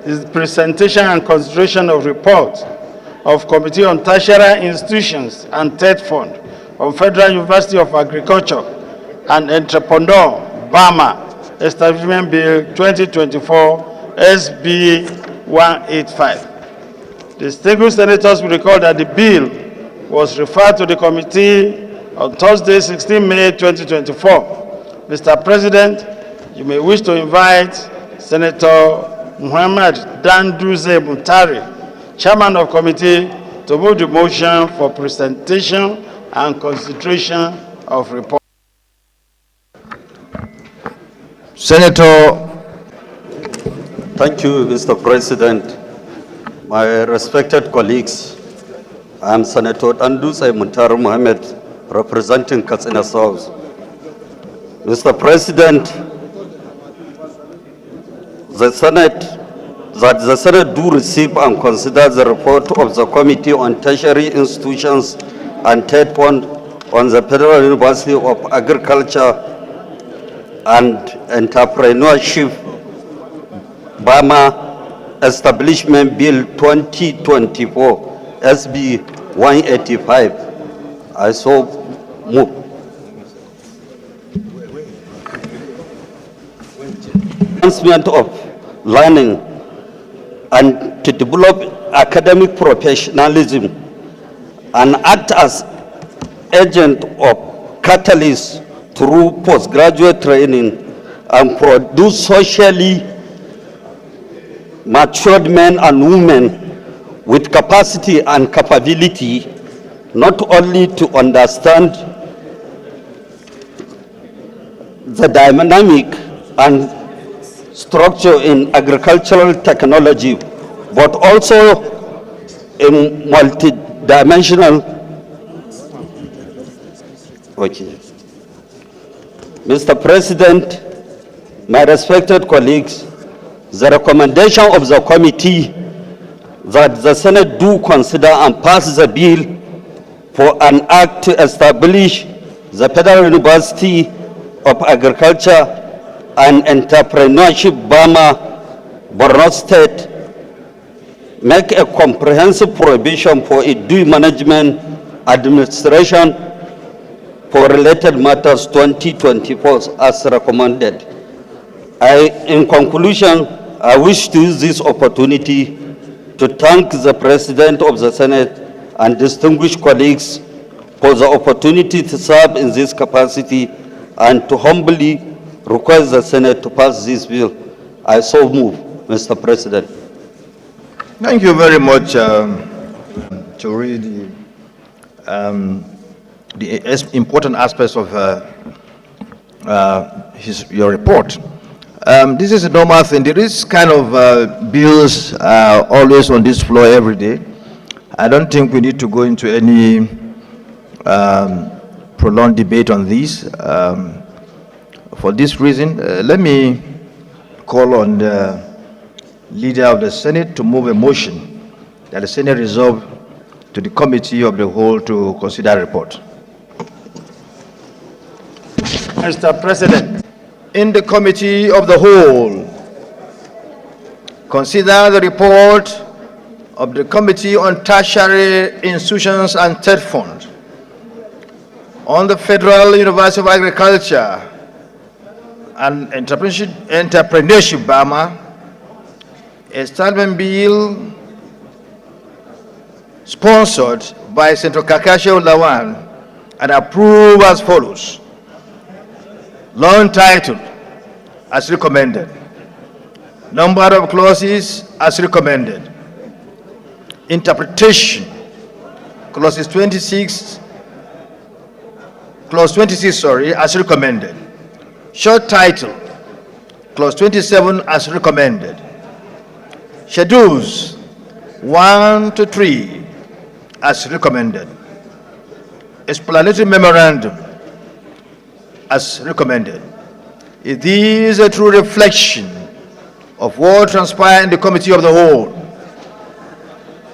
is the presentation and consideration of report of Committee on Tertiary Institutions and Third Fund of Federal University of Agriculture and Entrepreneur, Bama, Establishment Bill 2024 SB 185. The distinguished senators will recall that the bill was referred to the committee on Thursday, 16 May 2024. Mr. President, you may wish to invite Senator Muhammad Danduze Muntari, Chairman of Committee, to move the motion for presentation and consideration of report. Senator. Thank you, Mr. President. My respected colleagues, I am Senator Danduze Muntari Mohammed, representing Katsina South. Mr. President, the Senate do receive and consider the report of the Committee on Tertiary Institutions and Third Fund on the Federal University of Agriculture and Entrepreneurship, Bama, Establishment Bill 2024, SB 185. I so move. Advancement of learning and to develop academic professionalism and act as agent of catalyst through postgraduate training and produce socially matured men and women with capacity and capability not only to understand the dynamic and structure in agricultural technology, but also in multidimensional. Okay. Mr. President, my respected colleagues, the recommendation of the committee that the Senate do consider and pass the bill for an act to establish the Federal University of Agriculture and Entrepreneurship, Bama, Borno State, make a comprehensive provision for a due management administration for related matters 2024 as recommended. In conclusion, I wish to use this opportunity to thank the President of the Senate and distinguished colleagues for the opportunity to serve in this capacity and to humbly request the Senate to pass this bill. I so move, Mr. President. Thank you very much. To read the important aspects of your report. This is a normal thing. There is kind of bills always on this floor every day. I don't think we need to go into any prolonged debate on this. For this reason, let me call on the leader of the Senate to move a motion that the Senate resolve to the Committee of the Whole to consider the report. Mr. President, in the Committee of the Whole, consider the report of the Committee on Tertiary Institutions and Third Fund on the Federal University of Agriculture and Entrepreneurship, Bama, Establishment Bill sponsored by Senator Kakashi Lawan and approved as follows. Long title, as recommended. Number of clauses, as recommended. Interpretation, clause 26, as recommended. Short title, clause 27, as recommended. Schedules 1 to 3, as recommended. Explanatory memorandum, as recommended. It is a true reflection of what transpired in the Committee of the Whole.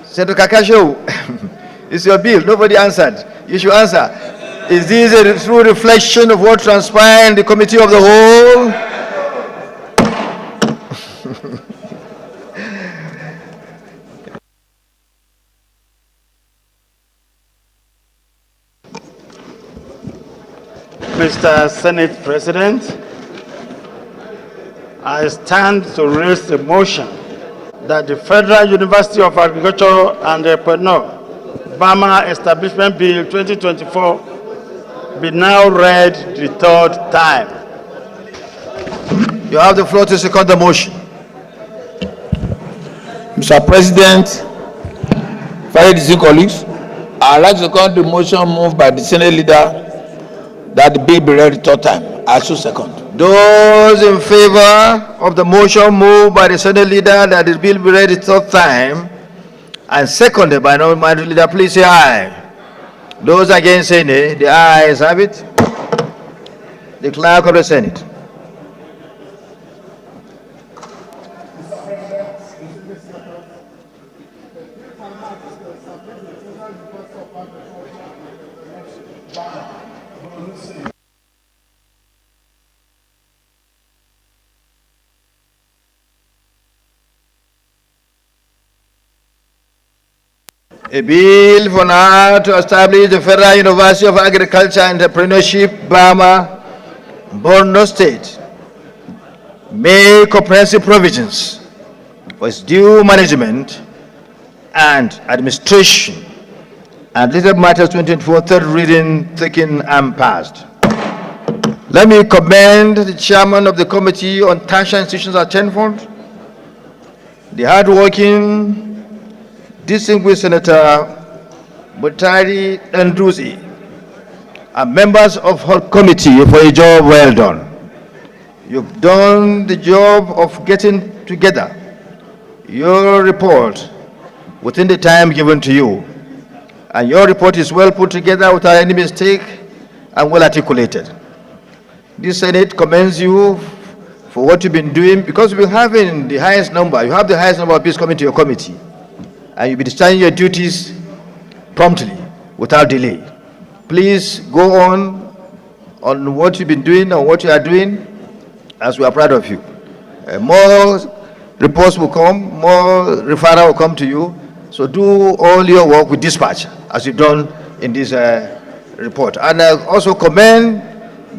Senator Kakasho, it's your bill. Nobody answered. You should answer. Is this a true reflection of what transpired in the Committee of the Whole? Mr. Senate President, I stand to raise a motion that the Federal University of Agriculture and Entrepreneur Bama Establishment Bill 2024 be now read the third time. You have the floor to second the motion. Mr. President, fellow distinguished colleagues, I would like to second the motion moved by the Senate leader that the bill be read the third time. I should second. Those in favor of the motion moved by the Senate leader that the bill be read the third time and seconded by the minority leader, please say aye. Those against say nay. The ayes have it. The clerk of the Senate. A bill for now to establish the Federal University of Agriculture and Entrepreneurship, Bama, Borno State, make comprehensive provisions for its due management and administration, and Legal Matters 2024, third reading, taken and passed. Let me commend the chairman of the Committee on Tertiary Institutions at Tenford, the hardworking distinguished Senator Mutari Nduzi, and members of her committee for a job well done. You've done the job of getting together your report within the time given to you. And your report is well put together without any mistake and well articulated. This Senate commends you for what you've been doing, because you've been having the highest number. You have the highest number of bills coming to your committee, and you'll be discharging your duties promptly, without delay. Please go on what you've been doing and what you are doing, as we are proud of you. More reports will come, more referral will come to you. So do all your work with dispatch, as you've done in this report. And I also commend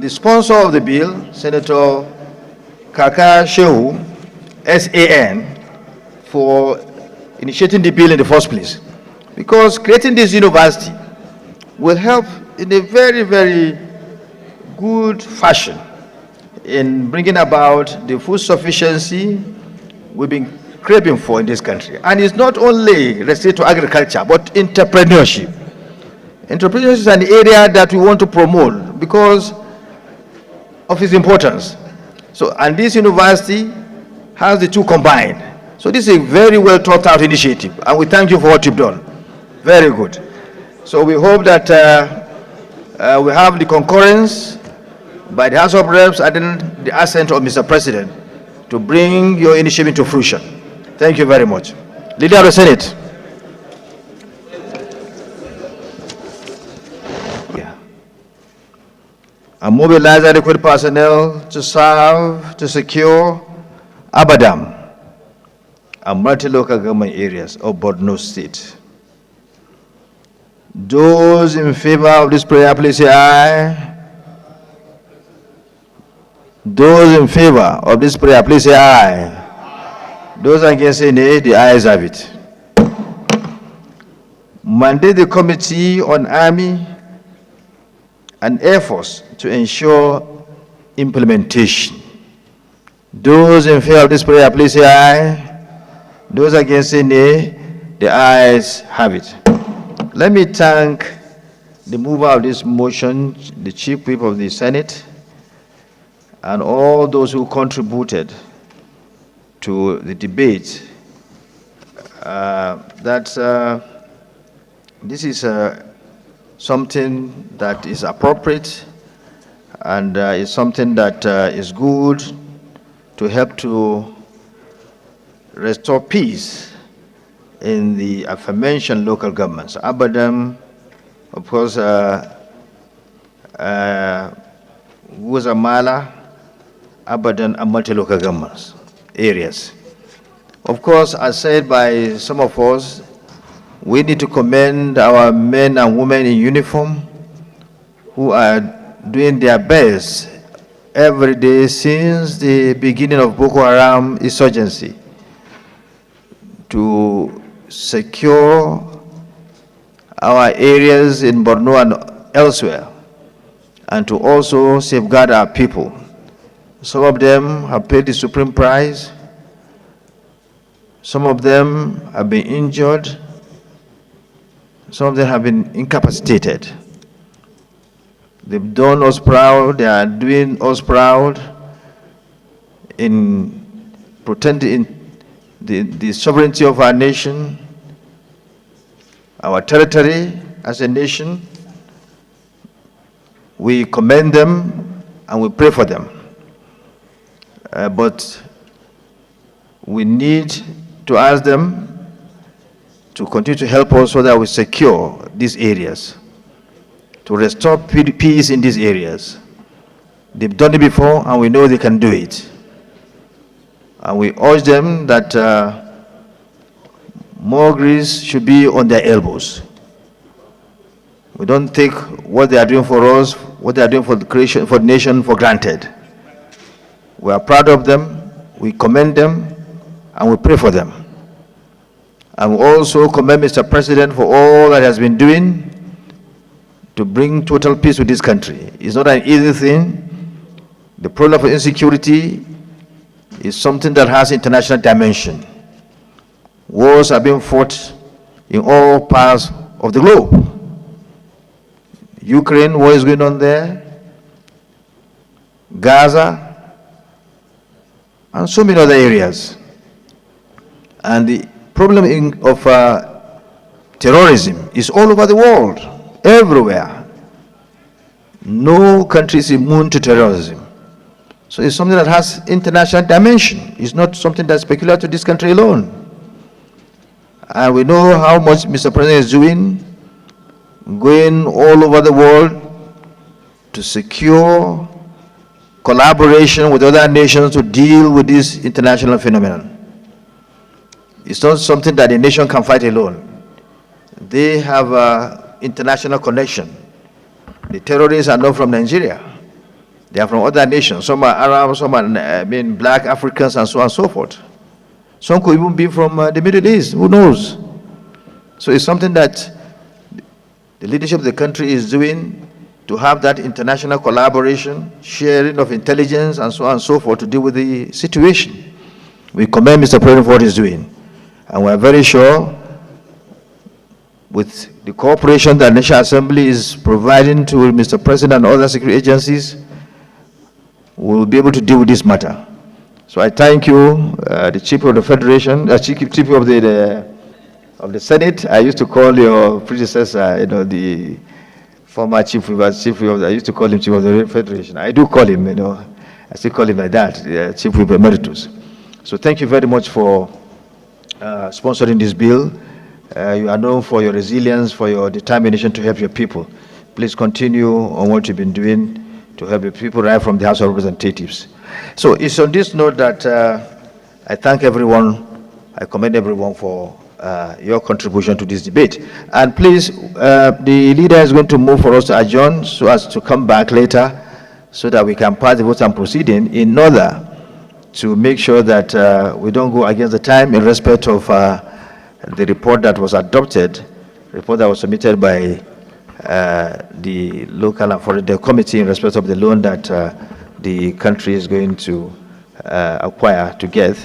the sponsor of the bill, Senator Kaka Shehu, SAN, for initiating the bill in the first place, because creating this university will help in a very, very good fashion in bringing about the food sufficiency we've been craving for in this country. And it's not only restricted to agriculture, but entrepreneurship. Entrepreneurship is an area that we want to promote because of its importance. So, and this university has the two combined. So this is a very well thought out initiative, and we thank you for what you've done. Very good. So we hope that we have the concurrence by the House of Reps and then the assent of Mr. President to bring your initiative into fruition. Thank you very much. Leader of the Senate. And mobilize adequate personnel to serve, to secure Abadam and multi-local government areas of Borno State. Those in favor of this prayer, please say aye. Those in favor of this prayer, please say aye. Those against say nay, the ayes have it. Mandate the Committee on Army and Air Force to ensure implementation. Those in favor of this prayer, please say aye. Those against say nay, the ayes have it. Let me thank the mover of this motion, the Chief Whip of the Senate, and all those who contributed to the debate. This is something that is appropriate, and is something that is good to help to restore peace in the aforementioned local governments. Abadam, of course, Wuzamala, Abadan, and multi-local governments areas. Of course, as said by some of us, we need to commend our men and women in uniform who are doing their best every day since the beginning of Boko Haram insurgency to secure our areas in Borno and elsewhere, and to also safeguard our people. Some of them have paid the supreme price. Some of them have been injured. Some of them have been incapacitated. They've done us proud. They are doing us proud in protecting the sovereignty of our nation, our territory as a nation. We commend them and we pray for them. But we need to ask them to continue to help us so that we secure these areas, to restore peace in these areas. They've done it before and we know they can do it. And we urge them that more grease should be on their elbows. We don't take what they are doing for us, what they are doing for the nation for granted. We are proud of them, we commend them, and we pray for them. And we also commend Mr. President for all that he has been doing to bring total peace to this country. It's not an easy thing. The problem of insecurity is something that has international dimension. Wars are being fought in all parts of the globe. Ukraine, war is going on there, Gaza, and so many other areas. And the problem of terrorism is all over the world, everywhere. No country is immune to terrorism. So it's something that has international dimension. It's not something that's peculiar to this country alone. And we know how much Mr. President is doing, going all over the world to secure collaboration with other nations to deal with this international phenomenon. It's not something that a nation can fight alone. They have an international connection. The terrorists are not from Nigeria. They are from other nations. Some are Arabs, some are black Africans, and so on and so forth. Some could even be from the Middle East, who knows? So it's something that the leadership of the country is doing to have that international collaboration, sharing of intelligence, and so on and so forth to deal with the situation. We commend Mr. President for what he's doing. And we're very sure with the cooperation that the National Assembly is providing to Mr. President and other security agencies, we'll be able to deal with this matter. So I thank you, the Chief of the Federation, Chief of the Senate. I used to call your predecessor, the former Chief of I used to call him Chief of the Federation. I do call him, I still call him like that, Chief Whip Emeritus. So thank you very much for sponsoring this bill. You are known for your resilience, for your determination to help your people. Please continue on what you've been doing to help your people right from the House of Representatives. So it's on this note that I thank everyone, I commend everyone for your contribution to this debate. And please, the leader is going to move for us to adjourn so as to come back later so that we can pass the votes and proceeding in order to make sure that we don't go against the time in respect of the report that was adopted, report that was submitted by the local and foreign committee in respect of the loan that the country is going to acquire to get.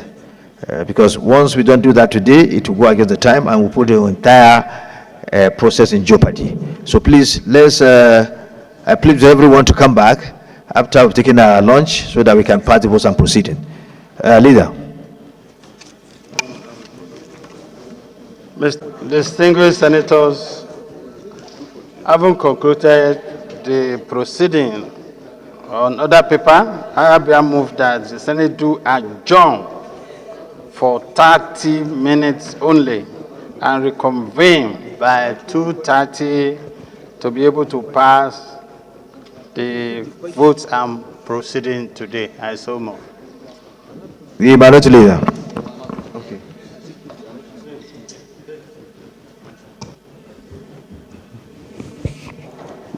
Because once we don't do that today, it will go against the time and we'll put the entire process in jeopardy. So please, I plead to everyone to come back after we've taken our lunch so that we can pass the votes and proceeding. Leader. Distinguished senators, having concluded the proceeding on other paper, I have moved that the Senate do adjourn for 30 minutes only and reconvene by 2:30 to be able to pass the votes and proceeding today. I so move. The minority leader. Okay.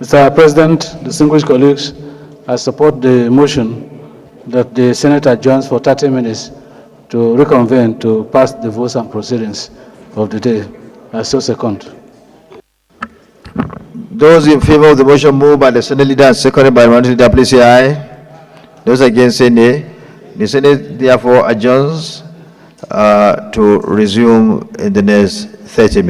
Mr. President, distinguished colleagues, I support the motion that the Senate adjourns for 30 minutes to reconvene to pass the votes and proceedings of the day. I so second. Those in favor of the motion moved by the Senate leader and seconded by the minority leader, please say aye. Those against say nay. The Senate therefore adjourns to resume in the next 30 minutes.